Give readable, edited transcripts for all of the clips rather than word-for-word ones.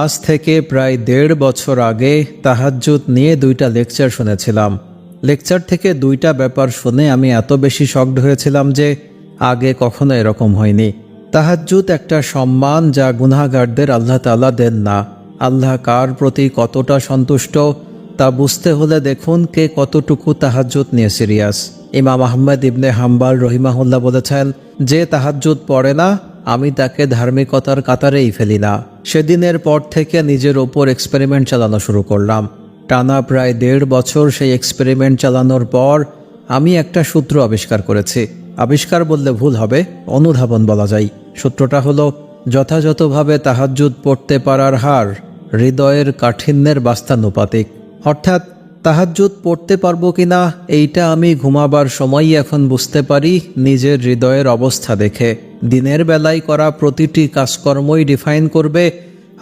আজ থেকে প্রায় ১.৫ বছর আগে তাহাজ্জুদ নিয়ে ২টা লেকচার শুনেছিলাম। লেকচার থেকে ২টা ব্যাপার শুনে আমি এত বেশি শকড হয়েছিলাম যে আগে কখনো এরকম হয়নি। তাহাজ্জুদ একটা সম্মান যা গুনাহগারদের আল্লাহ তাআলা দেন না। আল্লাহ কার প্রতি কতটা সন্তুষ্ট তা বুঝতে হলে দেখুন কে কতটুকু তাহাজ্জুদ নিয়ে সিরিয়াস। ইমাম আহমদ ইবনে হাম্বল রহিমাহুল্লাহ বলেছেন, যে তাহাজ্জুদ পড়ে না আমি তাকে ধার্মিকতার কাতারেই ফেলি না। সেদিনের পর থেকে নিজের ওপর এক্সপেরিমেন্ট চালানো শুরু করলাম। টানা প্রায় ১.৫ বছর সেই এক্সপেরিমেন্ট চালানোর পর আমি একটা সূত্র আবিষ্কার করেছি। আবিষ্কার বললে ভুল হবে, অনুধাবন বলা যায়। সূত্রটা হলো, যথাযথভাবে তাহাজ্জুদ পড়তে পারার হার হৃদয়ের কাঠিন্যের বাস্তানুপাতিক। অর্থাৎ তাহাজ্জুদ পড়তে পারবো কিনা এইটা আমি ঘুমাবার সময়ই এখন বুঝতে পারি নিজের হৃদয়ের অবস্থা দেখে। দিনের বেলায় করা প্রতিটি কাজকর্মই ডিফাইন করবে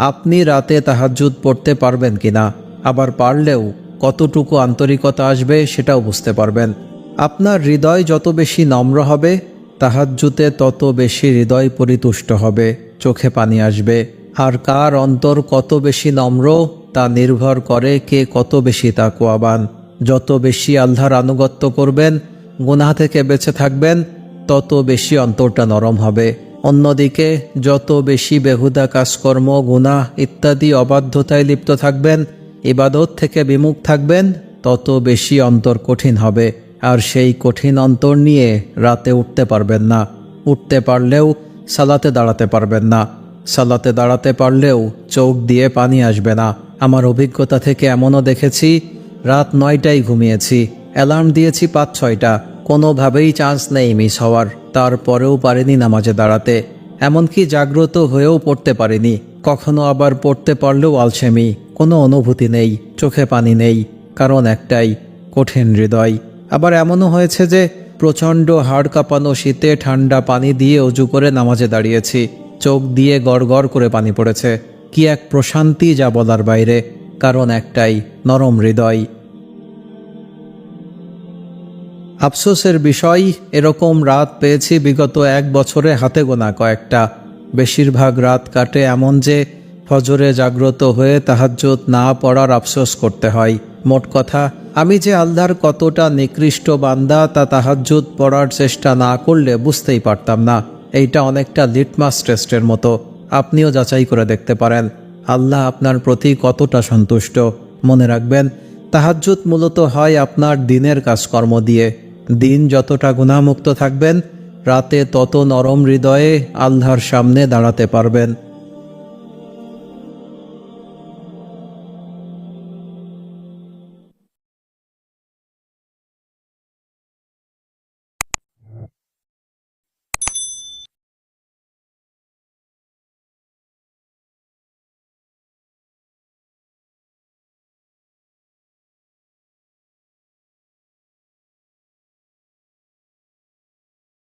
আপনি রাতে তাহাজ্জুদ পড়তে পারবেন কিনা। আবার পারলেও কতটুকু আন্তরিকতা আসবে সেটাও বুঝতে পারবেন। আপনার হৃদয় যত বেশি নম্র হবে তাহাজ্জুদে তত বেশি হৃদয় পরিতুষ্ট হবে, চোখে পানি আসবে। আর কার অন্তর কত বেশি নম্র তা নির্ভর করে কে কত বেশি তাকওয়াবান। যত বেশি আল্লাহর আনুগত্য করবেন, গুনাহ থেকে বেঁচে থাকবেন, তত বেশি অন্তরটা নরম হবে। অন্যদিকে যত বেশি বেহুদা কাজকর্ম, গুনাহ ইত্যাদি অবাধ্যতায় লিপ্ত থাকবেন, ইবাদত থেকে বিমুখ থাকবেন, তত বেশি অন্তর কঠিন হবে। আর সেই কঠিন অন্তর নিয়ে রাতে উঠতে পারবেন না। উঠতে পারলেও সালাতে দাঁড়াতে পারবেন না। সালাতে দাঁড়াতে পারলেও চোখ দিয়ে পানি আসবে না। আমার অভিজ্ঞতা থেকে এমনও দেখেছি, রাত ৯টায় ঘুমিয়েছি, অ্যালার্ম দিয়েছি ৫-৬টা, কোনোভাবেই চান্স নেই মিস হওয়ার। তারপরেও পারিনি নামাজে দাঁড়াতে, এমনকি জাগ্রত হয়েও পড়তে পারিনি। কখনো আবার পড়তে পারলেও আলসেমি, কোনো অনুভূতি নেই, চোখে পানি নেই। কারণ একটাই, কঠিন হৃদয়। আবার এমনও হয়েছে যে প্রচণ্ড হাড় কাঁপানো শীতে ঠান্ডা পানি দিয়ে অজু করে নামাজে দাঁড়িয়েছি, চোখ দিয়ে গড়গড় করে পানি পড়েছে। কি এক প্রশান্তি যা বলার বাইরে। কারণ একটাই, নরম হৃদয়। আফসোসের বিষয়, এরকম রাত পেয়েছি বিগত ১ বছরে হাতে গোনা কয়েকটা। বেশিরভাগ রাত কাটে এমন যে ফজরে জাগ্রত হয়ে তাহাজ্জুদ না পড়ার আফসোস করতে হয়। মোট কথা, আমি যে আল্লাহর কতটা নিকৃষ্ট বান্দা তা তাহাজ্জুদ পড়ার চেষ্টা না করলে বুঝতেই পারতাম না। এইটা অনেকটা লিটমাস টেস্টের মতো। আপনিও যাচাই করে দেখতে পারেন আল্লাহ আপনার প্রতি কতটা সন্তুষ্ট। মনে রাখবেন, তাহাজ্জুদ মূলত হয় আপনার দিনের কাজকর্ম দিয়ে। দিন যতটা গুনাহমুক্ত থাকবেন, রাতে তত নরম হৃদয়ে আল্লাহর সামনে দাঁড়াতে পারবেন।